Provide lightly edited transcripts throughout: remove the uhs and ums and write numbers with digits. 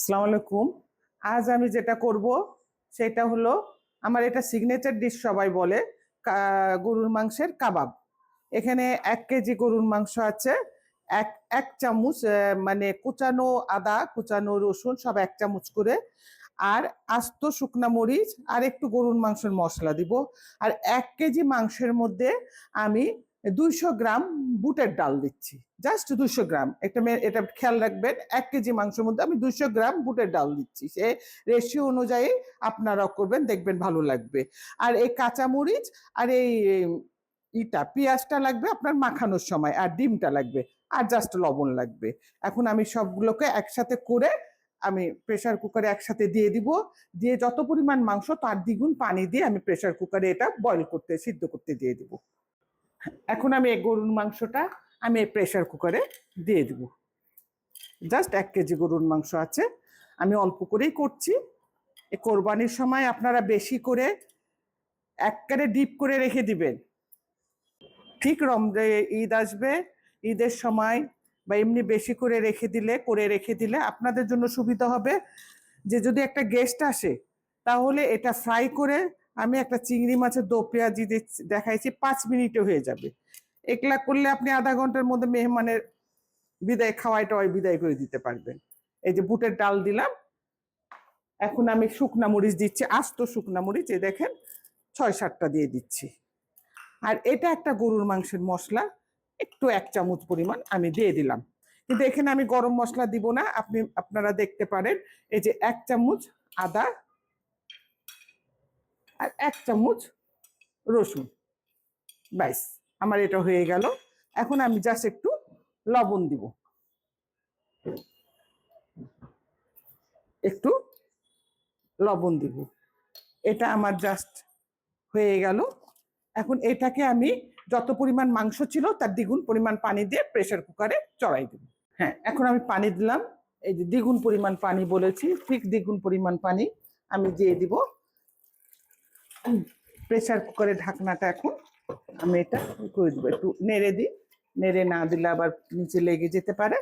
আসসালামু আলাইকুম। আজ আমি যেটা করব সেটা হলো আমার এটা সিগনেচার ডিশ সবাই বলে গরুর মাংসের কাবাব। এখানে 1 কেজি গরুর মাংস আছে। এক এক চামচ মানে কুচানো আদা, কুচানো রসুন সব 1 চামচ করে, আর আস্ত শুকনা মরিচ আর একটু গরুর মাংসের মশলা দিব। আর 1 কেজি মাংসের মধ্যে আমি 200 গ্রাম বুটের ডাল দিচ্ছি। জাস্ট 200 গ্রাম। এটা খেয়াল রাখবেন, 1 কেজি মাংসের মধ্যে আমি 200 গ্রাম বুটের ডাল দিচ্ছি। সে রেশিও অনুযায়ী আপনারা করবেন, দেখবেন ভালো লাগবে। আর এই কাঁচামরিচ আর এই পেঁয়াজটা লাগবে আপনার মাখানোর সময়, আর ডিমটা লাগবে, আর জাস্ট লবণ লাগবে। এখন আমি সবগুলোকে একসাথে করে আমি প্রেসার কুকারে একসাথে দিয়ে দিব। দিয়ে যত পরিমাণ মাংস তার দ্বিগুণ পানি দিয়ে আমি প্রেসার কুকারে এটা বয়ল করতে, সিদ্ধ করতে দিয়ে দিব। এখন আমি এই গরুর মাংসটা আমি প্রেসার কুকারে দিয়ে দিব। জাস্ট 1 কেজি গরুর মাংস আছে, আমি অল্প করেই করছি। এই কোরবানির সময় আপনারা বেশি করে একবারে ডিপ করে রেখে দিবেন। ঠিক ঈদ আসবে, ঈদের সময় বা এমনি বেশি করে রেখে দিলে আপনাদের জন্য সুবিধা হবে। যে যদি একটা গেস্ট আসে তাহলে এটা ফ্রাই করে আমি একটা চিংড়ি মাছের দো পেঁয়াজি দেখাইছি, 5 মিনিটে হয়ে যাবে। একলা করলে আপনি আধা ঘন্টার মধ্যে মেহমানের বিদায় করে দিতে পারবেন। এই যে বুটের ডাল দিলাম, এখন আমি শুকনা মরিচ দিচ্ছি, আস্ত শুকনা মরিচ, এই দেখেন 6-7টা দিয়ে দিচ্ছি। আর এটা একটা গরুর মাংসের মশলা, একটু 1 চামচ পরিমাণ আমি দিয়ে দিলাম। কিন্তু এখানে আমি গরম মশলা দিব না, আপনারা দেখতে পারেন। এই যে 1 চামচ আদা আর 1 চামচ রসুন, ব্যাস আমার এটা হয়ে গেল। এখন আমি জাস্ট একটু লবণ দিব, একটু লবণ দিব। এটা আমার জাস্ট হয়ে গেল। এখন এটাকে আমি যত পরিমাণ মাংস ছিল তার দ্বিগুণ পরিমাণ পানি দিয়ে প্রেসার কুকারে চড়াই দেব। হ্যাঁ, এখন আমি পানি দিলাম। এই যে দ্বিগুণ পরিমাণ পানি বলেছি, ঠিক দ্বিগুণ পরিমাণ পানি আমি দিয়ে দিব। প্রেসার কুকারের ঢাকনাটা এখন আমি এটা করে দেবো, একটু নেড়ে দিই। নেড়ে না দিলে আবার নিচে লেগে যেতে পারে।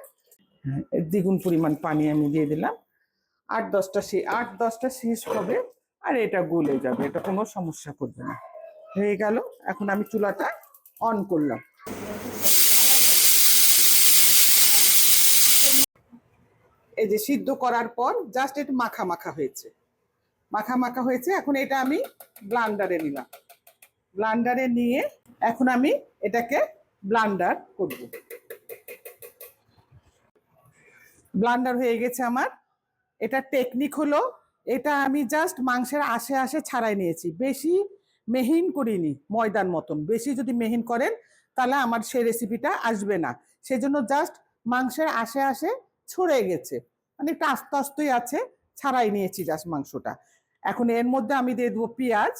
হ্যাঁ, দ্বিগুণ পরিমাণ পানি আমি দিয়ে দিলাম। 8-10টা শেষ হবে আর এটা গলে যাবে, এটা কোনো সমস্যা করবে না। হয়ে গেল। এখন আমি চুলাটা অন করলাম। এই যে সিদ্ধ করার পর জাস্ট একটু মাখা মাখা হয়েছে। এখন এটা আমি ব্লান্ডারে নিলাম। ব্লান্ডারে নিয়ে এখন আমি এটাকে ব্লান্ডার করব। ব্লান্ডার হয়ে গেছে আমার। এটা টেকনিক হলো, এটা আমি জাস্ট মাংসের আশে ছাড়াই নিয়েছি, বেশি মেহিন করিনি। ময়দার মতন বেশি যদি মেহিন করেন তাহলে আমার সেই রেসিপিটা আসবে না। সেজন্য জাস্ট মাংসের আশে ছড়ে গেছে, মানে একটু আস্তে আস্তেই আছে, ছাড়াই নিয়েছি জাস্ট মাংসটা। এখন এর মধ্যে আমি দিয়ে দেবো পেঁয়াজ,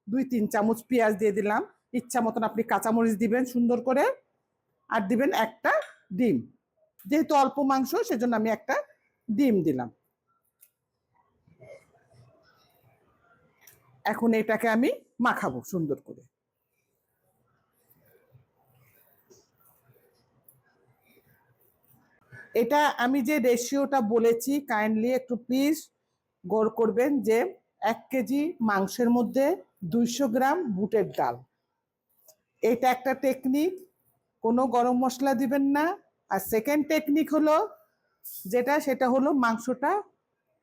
2-3 চামচ পেঁয়াজ দিয়ে দিলাম। ইচ্ছা মতন আপনি কাঁচামরিচ দিবেন সুন্দর করে, আর দিবেন একটা ডিম। যেহেতু অল্প মাংস সেজন্য আমি একটা ডিম দিলাম। এখন এটাকে আমি মাখাবো সুন্দর করে। এটা আমি যে রেশিওটা বলেছি কাইন্ডলি একটু প্লিজ গৌর করবেন, যে 1 কেজি মাংসের মধ্যে 200 গ্রাম বুটের ডাল। এটা একটা টেকনিক, কোনো গরম মশলা দিবেন না। আর সেকেন্ড টেকনিক হলো সেটা হলো মাংসটা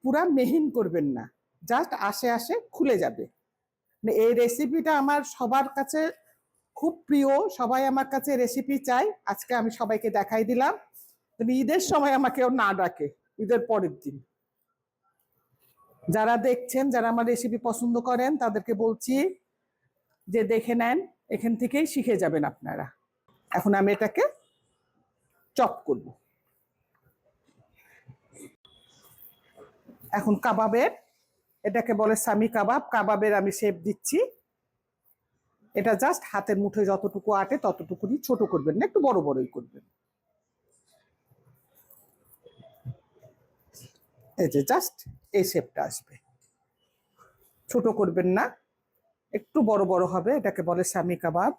পুরা মেহিন করবেন না, জাস্ট আশে খুলে যাবে। এই রেসিপিটা আমার সবার কাছে খুব প্রিয়, সবাই আমার কাছে রেসিপি চাই। আজকে আমি সবাইকে দেখাই দিলাম। তুমি ঈদের সময় আমাকে না ডাকে, ঈদের পরের দিন। যারা দেখছেন, যারা আমার রেসিপি পছন্দ করেন, তাদেরকে বলছি যে দেখে নেন, এখান থেকেই শিখে যাবেন আপনারা। এখন আমি এটাকে চপ করব। এখন কাবাবের, এটাকে বলে সামি কাবাব, কাবাবের আমি শেপ দিচ্ছি। এটা জাস্ট হাতের মুঠোয় যতটুকু আটে ততটুকুনি ছোট করবেন না, একটু বড় বড়ই করবেন। এই যে জাস্ট এই শেপটা আসবে, ছোট করবেন না, একটু বড় বড় হবে। এটাকে বলে সামি কাবাব।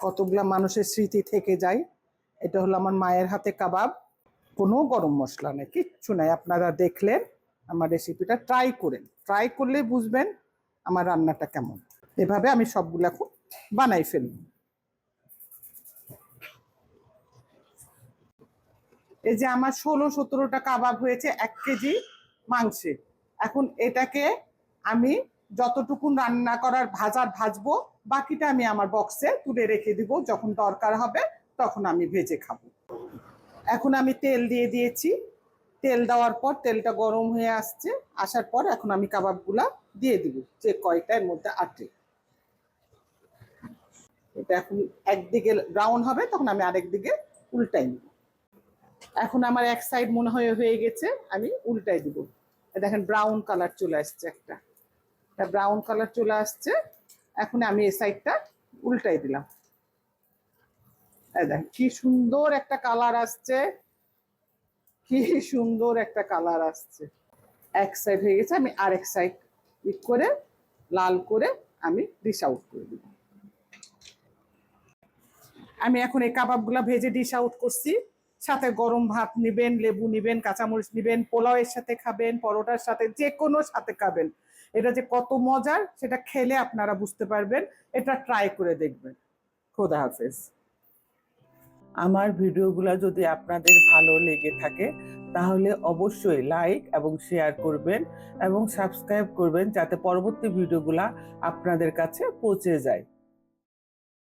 কতগুলা মানুষের স্মৃতি থেকে যায়। এটা হলো আমার মায়ের হাতে কাবাব। কোনো গরম মশলা নেই, কিচ্ছু নাই। আপনারা দেখলেন আমার রেসিপিটা, ট্রাই করেন, ট্রাই করলে বুঝবেন আমার রান্নাটা কেমন। এভাবে আমি সবগুলো এখন বানাই ফেলব। এই যে আমার 16-17টা কাবাব হয়েছে 1 কেজি মাংসে। এখন এটাকে আমি যতটুকু রান্না করার ভাজবো, বাকিটা আমি আমার বক্সে তুলে রেখে দিব, যখন দরকার হবে তখন আমি ভেজে খাবো। এখন আমি তেল দিয়ে দিয়েছি, তেল দেওয়ার পর তেলটা গরম হয়ে আসছে, আসার পর এখন আমি কাবাবগুলা দিয়ে দিব যে কয়টার মধ্যে আটে। এটা এখন একদিকে ব্রাউন হবে, তখন আমি আরেক দিকে উল্টাই নিব। এখন আমার এক সাইড মনে হয় হয়ে গেছে, আমি উল্টাই দিব। দেখেন ব্রাউন কালার চলে আসছে, একটা ব্রাউন কালার চলে আসছে। এখন আমি এই সাইডটা উল্টাই দিলাম। দেখেন কি সুন্দর একটা কালার আসছে, কি সুন্দর একটা কালার আসছে। এক সাইড হয়ে গেছে, আমি আরেক সাইড করে লাল করে আমি ডিশ আউট করে দিব। আমি এখন এই কাবাবগুলা ভেজে ডিশ আউট করছি। সাথে গরম ভাত নিবেন, লেবু নিবেন, কাঁচামরিচ নিবেন, পোলাওয়ের সাথে খাবেন, পরোটার সাথে, যে কোনো সাথে খাবেন। এটা যে কত মজার সেটা খেলে আপনারা বুঝতে পারবেন। এটা ট্রাই করে দেখবেন। খোদা হাফেজ। আমার ভিডিওগুলো যদি আপনাদের ভালো লেগে থাকে তাহলে অবশ্যই লাইক এবং শেয়ার করবেন এবং সাবস্ক্রাইব করবেন, যাতে পরবর্তী ভিডিওগুলো আপনাদের কাছে পৌঁছে যায়।